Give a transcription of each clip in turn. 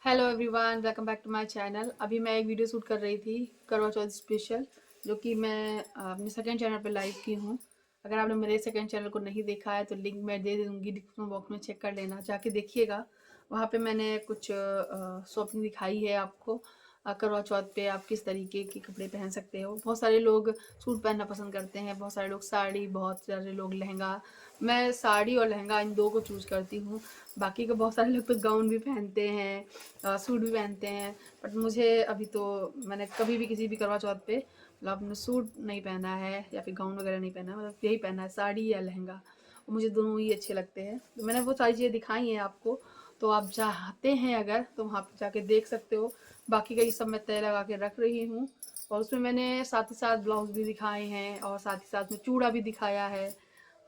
Hello everyone, welcome back to my channel. अभी मैं एक वीडियो शूट कर रही थी करवा चौथ स्पेशल, जो कि मैं अपने सेकंड चैनल पे लाइव की हूँ। अगर आपने मेरे सेकंड चैनल को नहीं देखा है तो लिंक मैं दे दूँगी डिस्क्रिप्शन बॉक्स में, चेक कर लेना, जाके देखिएगा। वहाँ पे मैंने कुछ शॉपिंग दिखाई है आपको। करवा चौथ पे आप किस तरीके के कपड़े पहन सकते हो। बहुत सारे लोग सूट पहनना पसंद करते हैं, बहुत सारे लोग साड़ी, बहुत सारे लोग लहंगा। मैं साड़ी और लहंगा इन दो को चूज़ करती हूँ। बाकी का बहुत सारे लोग तो गाउन भी पहनते हैं, सूट भी पहनते हैं। बट मुझे अभी तो मैंने कभी भी किसी भी करवा चौथ पे मतलब अपने सूट नहीं पहना है या फिर गाउन वगैरह नहीं पहना है, मतलब यही पहना है, साड़ी या लहंगा। और मुझे दोनों ही अच्छे लगते हैं, तो मैंने वो सारी चीज़ें दिखाई हैं आपको। तो आप चाहते हैं अगर तो वहाँ पे जाके देख सकते हो। बाकी का ये सब मैं तय लगा के रख रही हूँ, और उसमें मैंने साथ ही साथ ब्लाउज भी दिखाए हैं और साथ ही साथ में चूड़ा भी दिखाया है।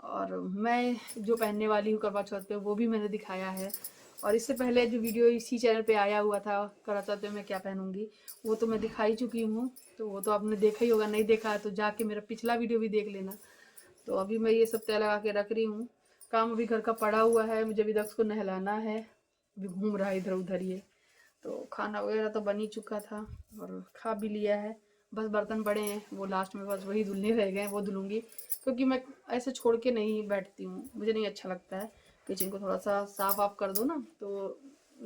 और मैं जो पहनने वाली हूँ करवा चौथ पे वो भी मैंने दिखाया है। और इससे पहले जो वीडियो इसी चैनल पे आया हुआ था करवा चौथ पे मैं क्या पहनूंगी, वो तो मैं दिखा ही चुकी हूँ। तो वो तो आपने देखा ही होगा, नहीं देखा है तो जाके मेरा पिछला वीडियो भी देख लेना। तो अभी मैं ये सब तय लगा के रख रही हूँ। काम अभी घर का पड़ा हुआ है, मुझे अभी दक्ष को नहलाना है, अभी घूम रहा है इधर उधर ये। तो खाना वगैरह तो बन ही चुका था और खा भी लिया है। बस बर्तन पड़े हैं, वो लास्ट में बस वही धुलने रह गए हैं, वो धुलूंगी। क्योंकि मैं ऐसे छोड़ के नहीं बैठती हूँ, मुझे नहीं अच्छा लगता है। किचन को थोड़ा सा साफ आप कर दो ना, तो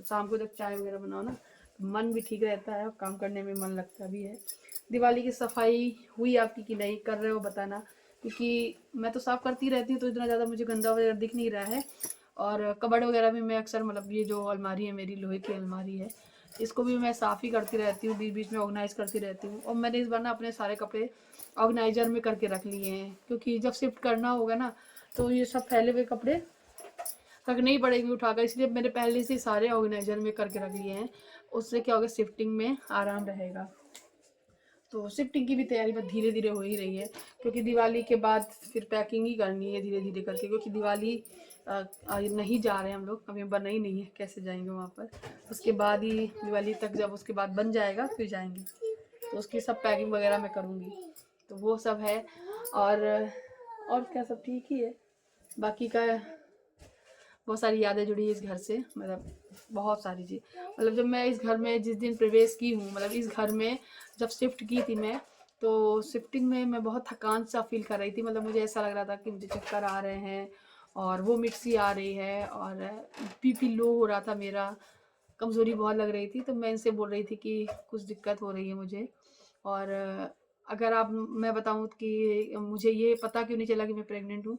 शाम को जब चाय वगैरह बनाओ ना, तो मन भी ठीक रहता है और काम करने में मन लगता भी है। दिवाली की सफाई हुई आपकी कि नहीं, कर रहे हो बताना, क्योंकि मैं तो साफ करती रहती हूँ तो इतना ज़्यादा मुझे गंदा वगैरह दिख नहीं रहा है। और कबर्ड वगैरह भी मैं अक्सर, मतलब ये जो अलमारी है मेरी, लोहे की अलमारी है, इसको भी मैं साफ़ ही करती रहती हूँ, बीच बीच में ऑर्गेनाइज करती रहती हूँ। और मैंने इस बार ना अपने सारे कपड़े ऑर्गेनाइजर में करके रख लिए हैं, क्योंकि जब शिफ्ट करना होगा ना तो ये सब फैले हुए कपड़े रखने ही पड़ेंगे उठाकर, इसलिए मैंने पहले से सारे ऑर्गेनाइजर में करके रख लिए हैं। उससे क्या होगा, शिफ्टिंग में आराम रहेगा। तो शिफ्टिंग की भी तैयारी बस धीरे धीरे हो ही रही है, क्योंकि दिवाली के बाद फिर पैकिंग ही करनी है धीरे धीरे करके, क्योंकि दिवाली नहीं जा रहे हैं हम लोग, अभी बना ही नहीं है, कैसे जाएंगे वहाँ पर। उसके बाद ही दिवाली तक, जब उसके बाद बन जाएगा फिर जाएंगे, तो उसकी सब पैकिंग वगैरह मैं करूँगी। तो वो सब है। और और क्या, सब ठीक ही है। बाकी का बहुत सारी यादें जुड़ी है इस घर से, मतलब बहुत सारी चीज़। मतलब जब मैं इस घर में जिस दिन प्रवेश की हूँ, मतलब इस घर में जब शिफ्ट की थी मैं, तो शिफ्टिंग में मैं बहुत थकान सा फील कर रही थी। मतलब मुझे ऐसा लग रहा था कि मुझे चक्कर आ रहे हैं और वो मिक्सी आ रही है, और बीपी लो हो रहा था मेरा, कमज़ोरी बहुत लग रही थी। तो मैं इनसे बोल रही थी कि कुछ दिक्कत हो रही है मुझे। और अगर आप, मैं बताऊँ कि मुझे ये पता क्यों नहीं चला कि मैं प्रेग्नेंट हूँ,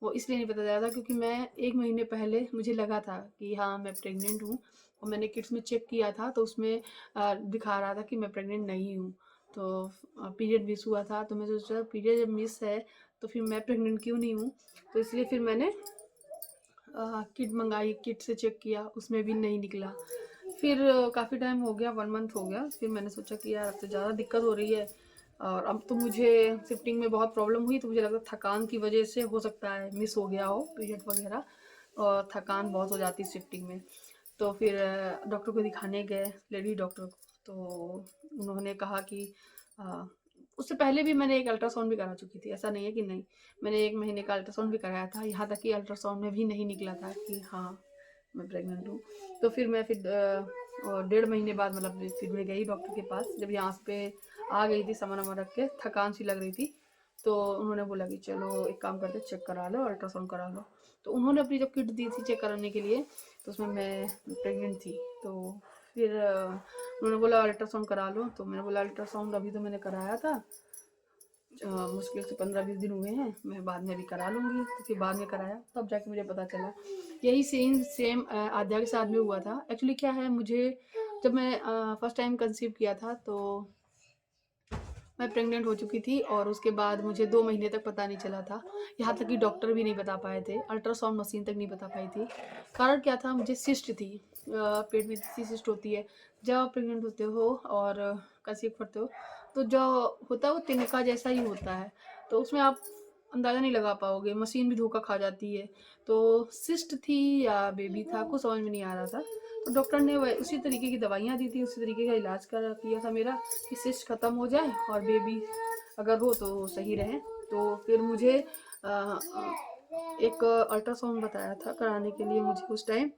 वो इसलिए नहीं पता चला था क्योंकि मैं 1 महीने पहले मुझे लगा था कि हाँ मैं प्रेग्नेंट हूँ, और मैंने किट्स में चेक किया था तो उसमें दिखा रहा था कि मैं प्रेग्नेंट नहीं हूँ। तो पीरियड मिस हुआ था, तो मैं सोचा पीरियड जब मिस है तो फिर मैं प्रेग्नेंट क्यों नहीं हूँ। तो इसलिए फिर मैंने किट मंगाई, किट से चेक किया, उसमें भी नहीं निकला। फिर काफ़ी टाइम हो गया, 1 मंथ हो गया, फिर मैंने सोचा कि यार अब तो ज़्यादा दिक्कत हो रही है, और अब तो मुझे शिफ्टिंग में बहुत प्रॉब्लम हुई, तो मुझे लगा थकान की वजह से हो सकता है मिस हो गया हो पीरियड वगैरह, और थकान बहुत हो जाती है शिफ्टिंग में। तो फिर डॉक्टर को दिखाने गए, लेडी डॉक्टर को। तो उन्होंने कहा कि अ, उससे पहले भी मैंने एक अल्ट्रासाउंड भी करा चुकी थी, ऐसा नहीं है कि नहीं। मैंने 1 महीने का अल्ट्रासाउंड भी कराया था, यहाँ तक कि अल्ट्रासाउंड में भी नहीं निकला था कि हाँ मैं प्रेग्नेंट हूँ। तो फिर मैं फिर 1.5 महीने बाद, मतलब फिर मैं गई डॉक्टर के पास, जब यहाँ पे आ गई थी सामान वामान रख के, थकान सी लग रही थी। तो उन्होंने बोला कि चलो एक काम करते, चेक करा लो, अल्ट्रासाउंड करा लो। तो उन्होंने अपनी जब किट दी थी चेक कराने के लिए, तो उसमें मैं प्रेग्नेंट थी। तो फिर उन्होंने बोला अल्ट्रासाउंड करा लो, तो मैंने बोला अल्ट्रासाउंड अभी तो मैंने कराया था, मुश्किल से 15-20 दिन हुए हैं, मैं बाद में भी करा लूँगी। तो फिर बाद में कराया, तब जाके मुझे पता चला। यही सेम आद्या के साथ में हुआ था। एक्चुअली क्या है, मुझे जब मैं फर्स्ट टाइम कंसीव किया था तो मैं प्रेग्नेंट हो चुकी थी, और उसके बाद मुझे 2 महीने तक पता नहीं चला था। यहाँ तक कि डॉक्टर भी नहीं बता पाए थे, अल्ट्रासाउंड मशीन तक नहीं बता पाई थी। कारण क्या था, मुझे सिस्ट थी, पेट में सी सिस्ट होती है जब आप प्रेग्नेंट होते हो और कंसीव करते हो। तो जो होता है वो तिनका जैसा ही होता है, तो उसमें आप अंदाज़ा नहीं लगा पाओगे, मशीन भी धोखा खा जाती है। तो सिस्ट थी या बेबी था, कुछ समझ में नहीं आ रहा था। तो डॉक्टर ने वह उसी तरीके की दवाइयाँ दी थी, उसी तरीके का इलाज किया था मेरा, कि सिस्ट ख़त्म हो जाए और बेबी अगर हो तो सही रहे। तो फिर मुझे एक अल्ट्रासाउंड बताया था कराने के लिए मुझे उस टाइम,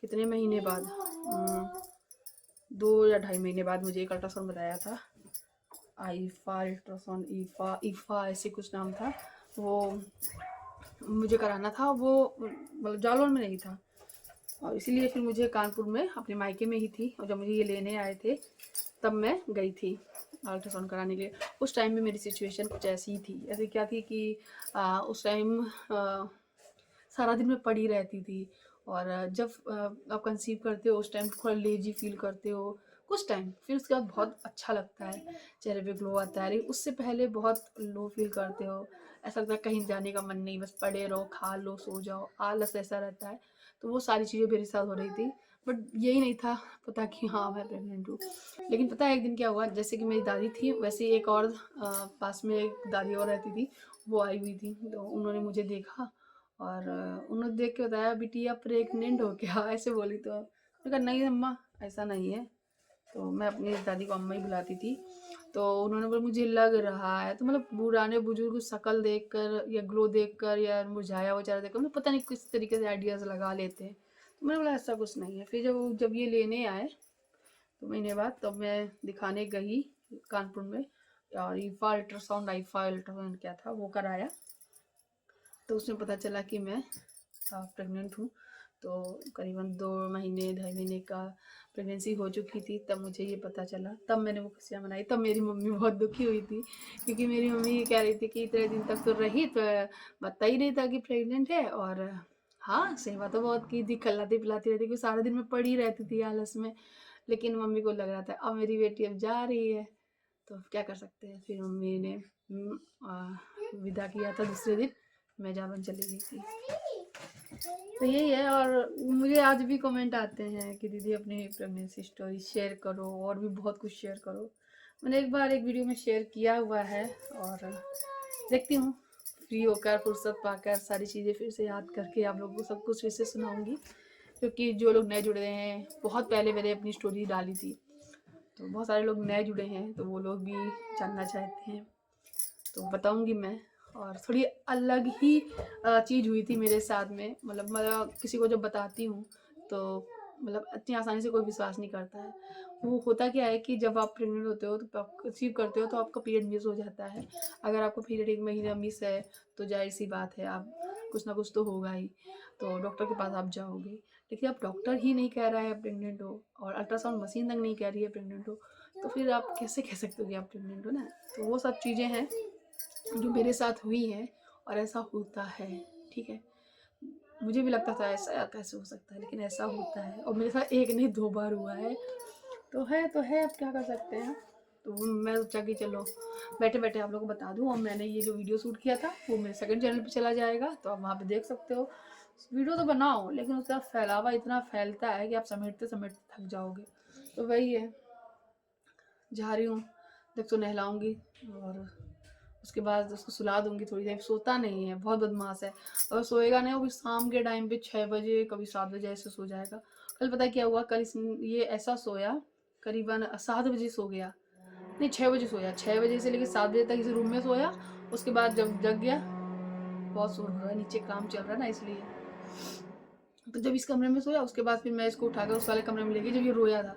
कितने महीने बाद, 2 या ढाई महीने बाद मुझे एक अल्ट्रासाउंड बताया था। आईफा अल्ट्रासाउंड, ईफा ऐसे कुछ नाम था। वो मुझे कराना था, वो मतलब जालौन में नहीं था, और इसीलिए फिर मुझे कानपुर में अपने मायके में ही थी, और जब मुझे ये लेने आए थे तब मैं गई थी अल्ट्रासाउंड कराने के लिए। उस टाइम में मेरी सिचुएशन कुछ ऐसी ही थी। ऐसे क्या थी कि उस टाइम सारा दिन मैं पड़ी रहती थी, और जब आप कंसीव करते हो उस टाइम थोड़ा लेजी फील करते हो कुछ टाइम, फिर उसके बाद बहुत अच्छा लगता है, चेहरे पे ग्लो आता है। लेकिन उससे पहले बहुत लो फील करते हो, ऐसा लगता है कहीं जाने का मन नहीं, बस पड़े रहो, खा लो, सो जाओ, आलस ऐसा रहता है। तो वो सारी चीज़ें मेरे साथ हो रही थी, बट यही नहीं था पता कि हाँ मैं प्रेग्नेंट हूँ। लेकिन पता है एक दिन क्या हुआ, जैसे कि मेरी दादी थी वैसे ही एक और पास में एक दादी और रहती थी, वो आई हुई थी। तो उन्होंने मुझे देखा, और उन्होंने देख के बताया, बेटी आप प्रेग्नेंट हो क्या, ऐसे बोली। तो मैंने कहा नहीं अम्मा, ऐसा नहीं है। तो मैं अपनी दादी को अम्मा ही बुलाती थी। तो उन्होंने बोला मुझे लग रहा है। तो मतलब पुराने बुजुर्ग शक्ल देखकर या ग्लो देखकर या मुरझाया हुआ चेहरा देखकर, मतलब पता नहीं किस तरीके से आइडियाज़ लगा लेते हैं। तो मैंने बोला ऐसा कुछ नहीं है। फिर जब ये लेने आए तो महीने बाद, तब मैं दिखाने गई कानपुर में, और ईफा अल्ट्रासाउंड, आईफा अल्ट्रासाउंड क्या था वो कराया। तो उसमें पता चला कि मैं प्रेग्नेंट हूँ। तो करीबन 2 महीने, ढाई महीने का प्रेगनेंसी हो चुकी थी, तब मुझे ये पता चला। तब मैंने वो खुशियाँ मनाई। तब मेरी मम्मी बहुत दुखी हुई थी, क्योंकि मेरी मम्मी ये कह रही थी कि इतने दिन तक तो रही, तो पता ही नहीं था कि प्रेग्नेंट है। और हाँ, सेवा तो बहुत की थी, खिलाती पिलाती रहती, क्योंकि सारा दिन मैं पड़ी रहती थी आलस में। लेकिन मम्मी को लग रहा था अब मेरी बेटी अब जा रही है, तो क्या कर सकते हैं। फिर मम्मी ने विदा किया था दूसरे दिन, मैं जावन चली गई थी। तो यही है। और मुझे आज भी कमेंट आते हैं कि दीदी अपनी प्रेगनेंसी स्टोरी शेयर करो, और भी बहुत कुछ शेयर करो। मैंने एक बार एक वीडियो में शेयर किया हुआ है, और देखती हूँ फ्री होकर, फुर्सत पाकर सारी चीज़ें फिर से याद करके आप लोगों को सब कुछ फिर से सुनाऊंगी। क्योंकि जो लोग नए जुड़े हैं, बहुत पहले मैंने अपनी स्टोरी डाली थी, तो बहुत सारे लोग नए जुड़े हैं, तो वो लोग भी जानना चाहते हैं, तो बताऊंगी मैं। और थोड़ी अलग ही चीज़ हुई थी मेरे साथ में। मतलब मैं किसी को जब बताती हूँ तो मतलब इतनी आसानी से कोई विश्वास नहीं करता है। वो होता क्या है कि जब आप प्रेग्नेंट होते हो तो आप कंसीव करते हो तो आपका पीरियड मिस हो जाता है। अगर आपका पीरियड 1 महीना मिस है तो जाहिर सी बात है, आप कुछ ना कुछ तो होगा ही, तो डॉक्टर के पास आप जाओगे। लेकिन अब डॉक्टर ही नहीं कह रहा है आप प्रेग्नेंट हो, और अल्ट्रासाउंड मशीन तक नहीं कह रही है प्रेग्नेंट हो, तो फिर आप कैसे कह सकते हो कि आप प्रेग्नेंट हो ना। तो वो सब चीज़ें हैं जो मेरे साथ हुई है, और ऐसा होता है, ठीक है। मुझे भी लगता था ऐसा कैसे हो सकता है, लेकिन ऐसा होता है, और मेरे साथ एक नहीं 2 बार हुआ है। तो है, अब क्या कर सकते हैं। तो मैं सोचा कि चलो बैठे बैठे आप लोगों को बता दूं। और मैंने ये जो वीडियो शूट किया था वो मेरे सेकंड चैनल पे चला जाएगा, तो आप वहाँ पे देख सकते हो। वीडियो तो बनाओ, लेकिन उसका फैलावा इतना फैलता है कि आप समेटते समेटते थक जाओगे। तो वही है, जा रही हूँ, देख तो नहलाऊंगी, और उसके बाद उसको सुला दूंगी थोड़ी देर। सोता नहीं है, बहुत बदमाश है, और सोएगा नहीं, वो भी शाम के टाइम पे 6 बजे, कभी 7 बजे ऐसे सो जाएगा। कल पता है क्या हुआ, कल ये ऐसा सोया, करीबन 7 बजे सो गया, नहीं 6 बजे सोया, 6 बजे से लेकर 7 बजे तक इस रूम में सोया। उसके बाद जब जग गया, बहुत शोर हो रहा है नीचे, काम चल रहा है ना इसलिए, तो जब इस कमरे में सोया उसके बाद फिर मैं इसको उठाकर उस वाले कमरे में ले गई जब ये रोया था।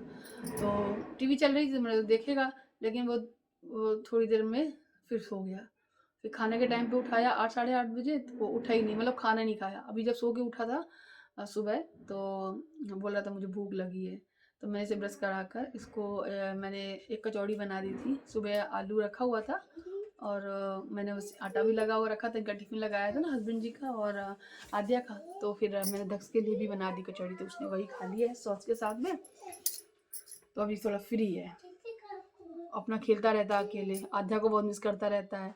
तो टीवी चल रही थी, मैंने देखेगा, लेकिन वो थोड़ी देर में फिर सो गया। फिर खाने के टाइम पे उठाया 8 साढ़े 8 बजे, तो वो उठा ही नहीं, मतलब खाना नहीं खाया। अभी जब सो के उठा था सुबह, तो बोल रहा था मुझे भूख लगी है। तो मैंने इसे ब्रश कराकर इसको मैंने एक कचौड़ी बना दी थी। सुबह आलू रखा हुआ था, और मैंने उस आटा भी लगा हुआ रखा था, इनका टिफिन लगाया था ना हस्बैंड जी का और आद्या का। तो फिर मैंने दक्ष के लिए भी बना दी कचौड़ी, तो उसने वही खा लिया है सॉस के साथ में। तो अभी थोड़ा फ्री है, अपना खेलता रहता है अकेले, आध्या को बहुत मिस करता रहता है।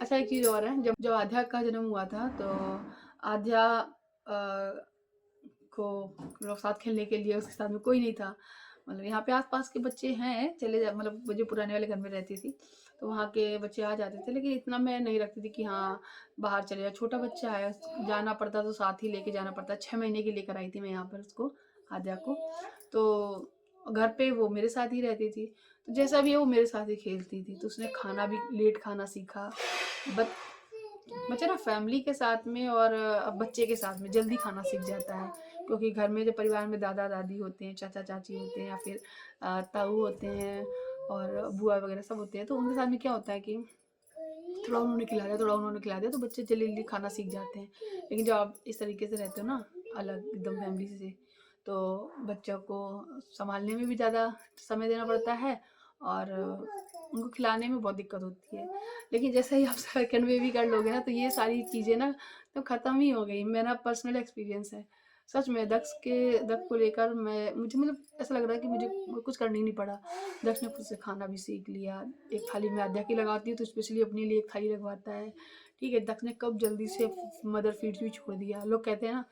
अच्छा एक चीज़ और है, जब जब आध्या का जन्म हुआ था तो आध्या को लोग साथ खेलने के लिए उसके साथ में कोई नहीं था। मतलब यहाँ पे आसपास के बच्चे हैं, चले जा, मतलब जो पुराने वाले घर में रहती थी तो वहाँ के बच्चे आ जाते थे, लेकिन इतना मैं नहीं रखती थी कि हाँ बाहर चले जाओ। छोटा बच्चा है, जाना पड़ता तो साथ ही लेके जाना पड़ता। 6 महीने की लेकर आई थी मैं यहाँ पर उसको, आद्या को। तो घर पे वो मेरे साथ ही रहती थी, तो जैसा भी है वो मेरे साथ ही खेलती थी। तो उसने खाना भी लेट खाना सीखा। बच्चा ना फैमिली के साथ में और बच्चे के साथ में जल्दी खाना सीख जाता है, क्योंकि घर में जो परिवार में दादा दादी होते हैं, चाचा चाची होते हैं, या फिर ताऊ होते हैं और बुआ वगैरह सब होते हैं, तो उनके साथ में क्या होता है कि थोड़ा उन्होंने खिला दिया, थोड़ा उन्होंने खिला दिया, तो बच्चे जल्दी जल्दी खाना सीख जाते हैं। लेकिन जब आप इस तरीके से रहते हो ना, अलग एकदम फैमिली से, तो बच्चों को संभालने में भी ज़्यादा समय देना पड़ता है और उनको खिलाने में बहुत दिक्कत होती है। लेकिन जैसे ही आप सेकंड बेबी कर लोगे ना, तो ये सारी चीज़ें ना तो ख़त्म ही हो गई। मेरा पर्सनल एक्सपीरियंस है। सच में दक्ष को लेकर मुझे मतलब ऐसा लग रहा है कि मुझे कुछ करना ही नहीं पड़ा। दक्ष ने खुद से खाना भी सीख लिया। एक थाली में आध्या की लगाती हूँ तो स्पेशली अपने लिए एक थाली लगवाता है। ठीक है, दक्ष ने कब जल्दी से मदर फीड भी छोड़ दिया। लोग कहते हैं ना,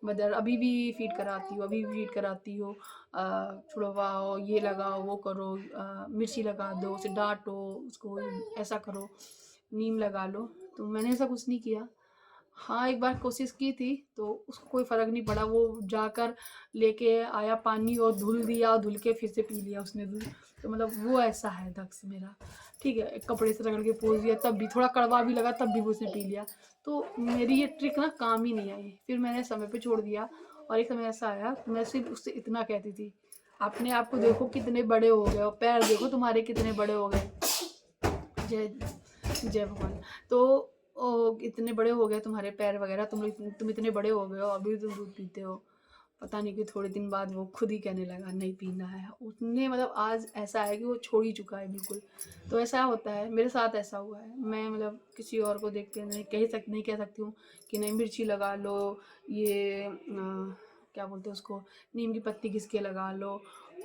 मदर अभी भी फीड कराती हो, अभी भी फीड कराती हो, छुड़वाओ, ये लगाओ, वो करो, मिर्ची लगा दो, उसे डांटो, उसको ऐसा करो, नीम लगा लो। तो मैंने ऐसा कुछ नहीं किया। हाँ, एक बार कोशिश की थी तो उसको कोई फ़र्क नहीं पड़ा। वो जाकर लेके आया पानी और धुल दिया और धुल के फिर से पी लिया उसने दूध। तो मतलब वो ऐसा है दक्ष मेरा। ठीक है, एक कपड़े से रगड़ के पोंछ दिया तब भी, थोड़ा कड़वा भी लगा तब भी वो उसने पी लिया। तो मेरी ये ट्रिक ना काम ही नहीं आई। फिर मैंने समय पे छोड़ दिया और एक समय ऐसा आया, मैं सिर्फ़ उससे इतना कहती थी, अपने आप को देखो कितने बड़े हो गए हो, पैर देखो तुम्हारे कितने बड़े हो गए। जय जय भगवान। तो इतने बड़े हो गए तुम्हारे पैर वगैरह, तुम इतने बड़े हो गए हो, अभी तुम दूध पीते हो। पता नहीं कि थोड़े दिन बाद वो खुद ही कहने लगा नहीं पीना है। उसने मतलब आज ऐसा है कि वो छोड़ ही चुका है बिल्कुल। तो ऐसा होता है, मेरे साथ ऐसा हुआ है। मैं मतलब किसी और को देख के नहीं कह सकती हूँ कि नहीं मिर्ची लगा लो, ये क्या बोलते हैं उसको, नीम की पत्ती घिस के लगा लो,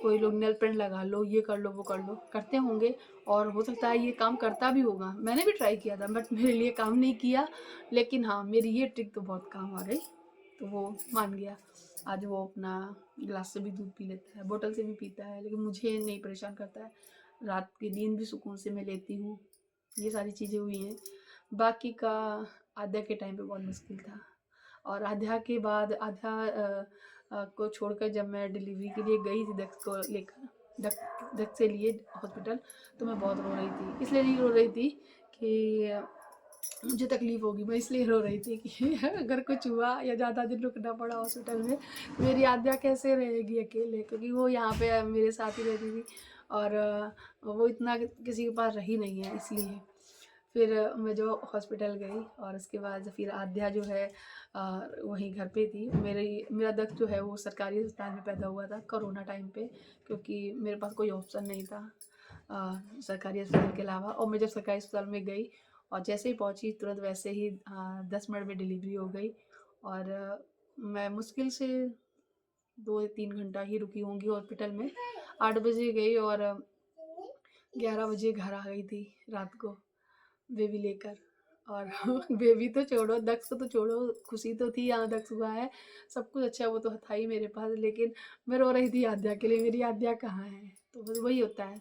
कोई लोग नेल पेंट लगा लो, ये कर लो, वो कर लो, करते होंगे और हो सकता है ये काम करता भी होगा। मैंने भी ट्राई किया था बट मेरे लिए काम नहीं किया। लेकिन हाँ, मेरी ये ट्रिक तो बहुत काम आ गई, तो वो मान गया। आज वो अपना गिलास से भी दूध पी लेता है, बोतल से भी पीता है, लेकिन मुझे नहीं परेशान करता है। रात की नींद भी सुकून से मैं लेती हूँ। ये सारी चीज़ें हुई हैं। बाकी का आध्या के टाइम पे बहुत मुश्किल था। और आध्या के बाद को छोड़कर जब मैं डिलीवरी के लिए गई थी दक्ष को लेकर, दक्ष से लिए हॉस्पिटल, तो मैं बहुत रो रही थी। इसलिए नहीं रो रही थी कि मुझे तकलीफ़ होगी, मैं इसलिए रो रही थी कि अगर कुछ हुआ या ज़्यादा दिन रुकना पड़ा हॉस्पिटल में, मेरी आध्या कैसे रहेगी अकेले, क्योंकि वो यहाँ पे मेरे साथ ही रहती थी और वो इतना किसी के पास रही नहीं है। इसलिए फिर मैं जो हॉस्पिटल गई और उसके बाद फिर आध्या जो है वहीं घर पे थी। मेरा दक्ष जो है वो सरकारी अस्पताल में पैदा हुआ था कोरोना टाइम पे, क्योंकि मेरे पास कोई ऑप्शन नहीं था सरकारी अस्पताल के अलावा। और मैं जब सरकारी अस्पताल में गई और जैसे ही पहुंची तुरंत वैसे ही 10 मिनट में डिलीवरी हो गई। और मैं मुश्किल से 2 3 घंटा ही रुकी होंगी हॉस्पिटल में। 8 बजे गई और 11 बजे घर आ गई थी रात को बेबी लेकर। और बेबी तो छोड़ो, दक्ष को तो छोड़ो, खुशी तो थी यहाँ दक्ष हुआ है, सब कुछ अच्छा, वो तो था ही मेरे पास। लेकिन मैं रो रही थी आध्या के लिए, मेरी आध्या कहाँ है। तो बस वही होता है,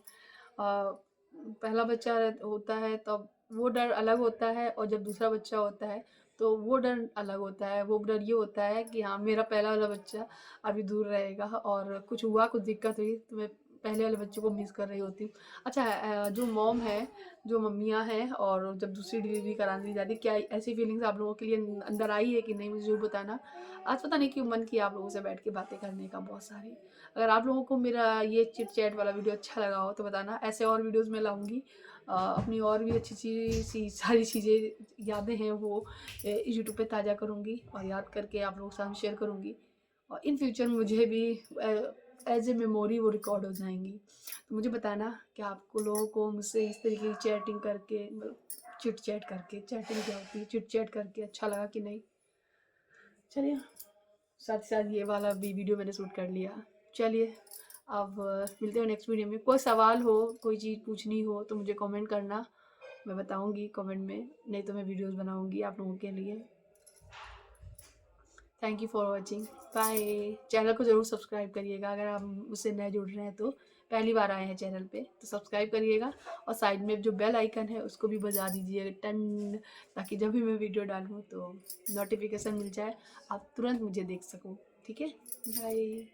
पहला बच्चा होता है तब वो डर अलग होता है, और जब दूसरा बच्चा होता है तो वो डर अलग होता है। वो डर ये होता है कि हाँ, मेरा पहला वाला बच्चा अभी दूर रहेगा और कुछ हुआ, कुछ दिक्कत हुई तो मैं पहले वाले बच्चे को मिस कर रही होती हूँ। अच्छा, जो मॉम है, जो मम्मियाँ हैं और जब दूसरी डिलीवरी कराने जाती, क्या ऐसी फीलिंग्स आप लोगों के लिए अंदर आई है कि नहीं, मुझे ज़रूर बताना। आज पता नहीं क्यों मन किया आप लोगों से बैठ के बातें करने का बहुत सारी। अगर आप लोगों को मेरा ये चिट चैट वाला वीडियो अच्छा लगा हो तो बताना, ऐसे और वीडियोज़ मैं लाऊँगी। अपनी और भी अच्छी सी सारी चीज़ें, यादें हैं वो यूट्यूब पे ताज़ा करूँगी और याद करके आप लोगों के साथ शेयर करूँगी। और इन फ्यूचर मुझे भी एज ए मेमोरी वो रिकॉर्ड हो जाएंगी। तो मुझे बताना कि आपको लोगों को मुझसे इस तरीके की चैटिंग करके, मतलब चिट चैट करके, चैटिंग क्या होती है, चिट चैट करके अच्छा लगा कि नहीं। चलिए, साथ ही साथ ये वाला भी वीडियो मैंने शूट कर लिया। चलिए, अब मिलते हैं नेक्स्ट वीडियो में। कोई सवाल हो, कोई चीज़ पूछनी हो तो मुझे कमेंट करना, मैं बताऊंगी कमेंट में, नहीं तो मैं वीडियोस बनाऊंगी आप लोगों के लिए। Thank you for watching, bye. Channel को ज़रूर सब्सक्राइब करिएगा अगर आप मुझसे नए जुड़ रहे हैं, तो पहली बार आए हैं चैनल पे तो सब्सक्राइब करिएगा। और साइड में जो बेल आइकन है उसको भी बजा दीजिए टन, ताकि जब भी मैं वीडियो डालूँ तो नोटिफिकेशन मिल जाए, आप तुरंत मुझे देख सको। ठीक है, बाय।